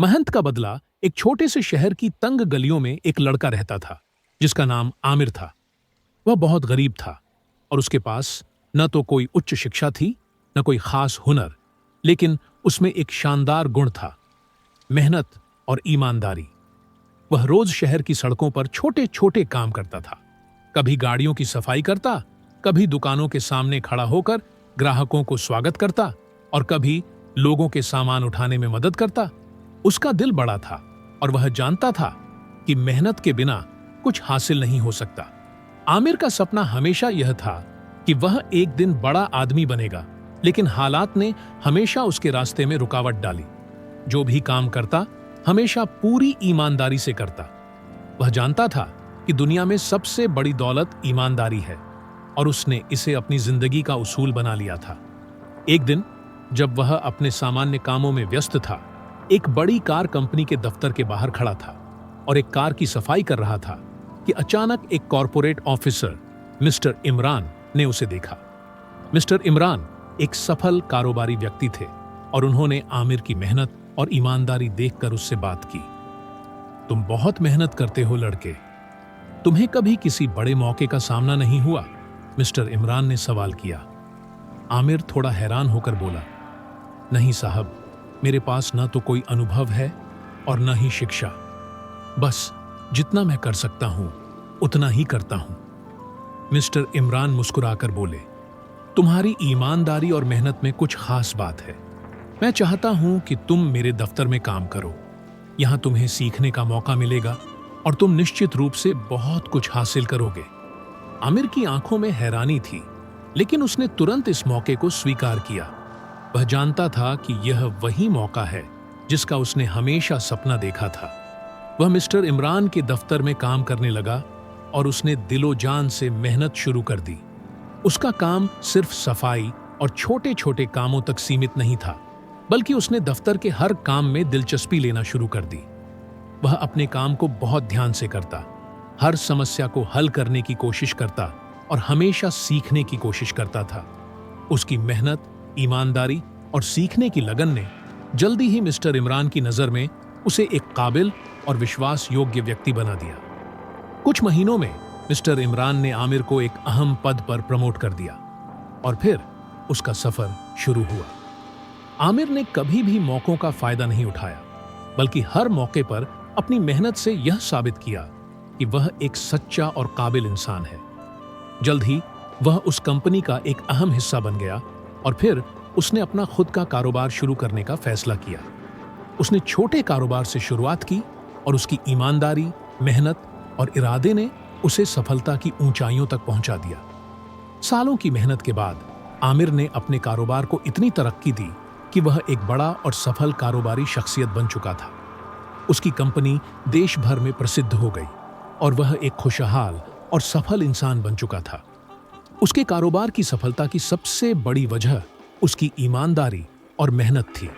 महंत का बदला एक छोटे से शहर की तंग गलियों में एक लड़का रहता था जिसका नाम आमिर था। वह बहुत गरीब था और उसके पास न तो कोई उच्च शिक्षा थी न कोई खास हुनर, लेकिन उसमें एक शानदार गुण था, मेहनत और ईमानदारी। वह रोज शहर की सड़कों पर छोटे छोटे काम करता था। कभी गाड़ियों की सफाई करता, कभी दुकानों के सामने खड़ा होकर ग्राहकों को स्वागत करता और कभी लोगों के सामान उठाने में मदद करता। उसका दिल बड़ा था और वह जानता था कि मेहनत के बिना कुछ हासिल नहीं हो सकता। आमिर का सपना हमेशा यह था कि वह एक दिन बड़ा आदमी बनेगा, लेकिन हालात ने हमेशा उसके रास्ते में रुकावट डाली। जो भी काम करता हमेशा पूरी ईमानदारी से करता। वह जानता था कि दुनिया में सबसे बड़ी दौलत ईमानदारी है और उसने इसे अपनी जिंदगी का उसूल बना लिया था। एक दिन जब वह अपने सामान्य कामों में व्यस्त था, एक बड़ी कार कंपनी के दफ्तर के बाहर खड़ा था और एक कार की सफाई कर रहा था कि अचानक एक कॉर्पोरेट ऑफिसर मिस्टर इमरान ने उसे देखा। मिस्टर इमरान एक सफल कारोबारी व्यक्ति थे और उन्होंने आमिर की मेहनत और ईमानदारी देखकर उससे बात की। तुम बहुत मेहनत करते हो लड़के, तुम्हें कभी किसी बड़े मौके का सामना नहीं हुआ? मिस्टर इमरान ने सवाल किया। आमिर थोड़ा हैरान होकर बोला, नहीं साहब, मेरे पास न तो कोई अनुभव है और न ही शिक्षा। बस जितना मैं कर सकता हूं उतना ही करता हूं। मिस्टर इमरान मुस्कुराकर बोले, तुम्हारी ईमानदारी और मेहनत में कुछ खास बात है। मैं चाहता हूं कि तुम मेरे दफ्तर में काम करो। यहां तुम्हें सीखने का मौका मिलेगा और तुम निश्चित रूप से बहुत कुछ हासिल करोगे। आमिर की आंखों में हैरानी थी, लेकिन उसने तुरंत इस मौके को स्वीकार किया। वह जानता था कि यह वही मौका है जिसका उसने हमेशा सपना देखा था। वह मिस्टर इमरान के दफ्तर में काम करने लगा और उसने दिलो जान से मेहनत शुरू कर दी। उसका काम सिर्फ सफाई और छोटे छोटे कामों तक सीमित नहीं था, बल्कि उसने दफ्तर के हर काम में दिलचस्पी लेना शुरू कर दी। वह अपने काम को बहुत ध्यान से करता, हर समस्या को हल करने की कोशिश करता और हमेशा सीखने की कोशिश करता था। उसकी मेहनत, ईमानदारी और सीखने की लगन ने जल्दी ही मिस्टर इमरान की नजर में उसे एक काबिल और विश्वास योग्य व्यक्ति बना दिया। कुछ महीनों में मिस्टर इमरान ने आमिर को एक अहम पद पर प्रमोट कर दिया और फिर उसका सफर शुरू हुआ। आमिर ने कभी भी मौकों का फायदा नहीं उठाया, बल्कि हर मौके पर अपनी मेहनत से यह साबित किया कि वह एक सच्चा और काबिल इंसान है। जल्द ही वह उस कंपनी का एक अहम हिस्सा बन गया और फिर उसने अपना खुद का कारोबार शुरू करने का फैसला किया। उसने छोटे कारोबार से शुरुआत की और उसकी ईमानदारी, मेहनत और इरादे ने उसे सफलता की ऊंचाइयों तक पहुंचा दिया। सालों की मेहनत के बाद आमिर ने अपने कारोबार को इतनी तरक्की दी कि वह एक बड़ा और सफल कारोबारी शख्सियत बन चुका था। उसकी कंपनी देश भर में प्रसिद्ध हो गई और वह एक खुशहाल और सफल इंसान बन चुका था। उसके कारोबार की सफलता की सबसे बड़ी वजह उसकी ईमानदारी और मेहनत थी।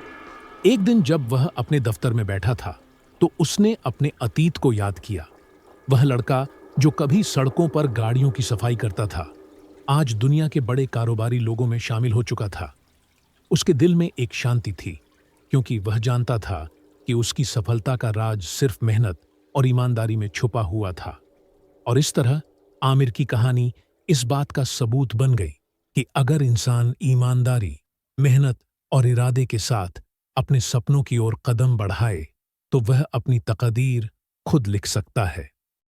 एक दिन जब वह अपने दफ्तर में बैठा था तो उसने अपने अतीत को याद किया। वह लड़का जो कभी सड़कों पर गाड़ियों की सफाई करता था, आज दुनिया के बड़े कारोबारी लोगों में शामिल हो चुका था। उसके दिल में एक शांति थी, क्योंकि वह जानता था कि उसकी सफलता का राज सिर्फ मेहनत और ईमानदारी में छुपा हुआ था। और इस तरह आमिर की कहानी इस बात का सबूत बन गई कि अगर इंसान ईमानदारी, मेहनत और इरादे के साथ अपने सपनों की ओर कदम बढ़ाए तो वह अपनी तकदीर खुद लिख सकता है।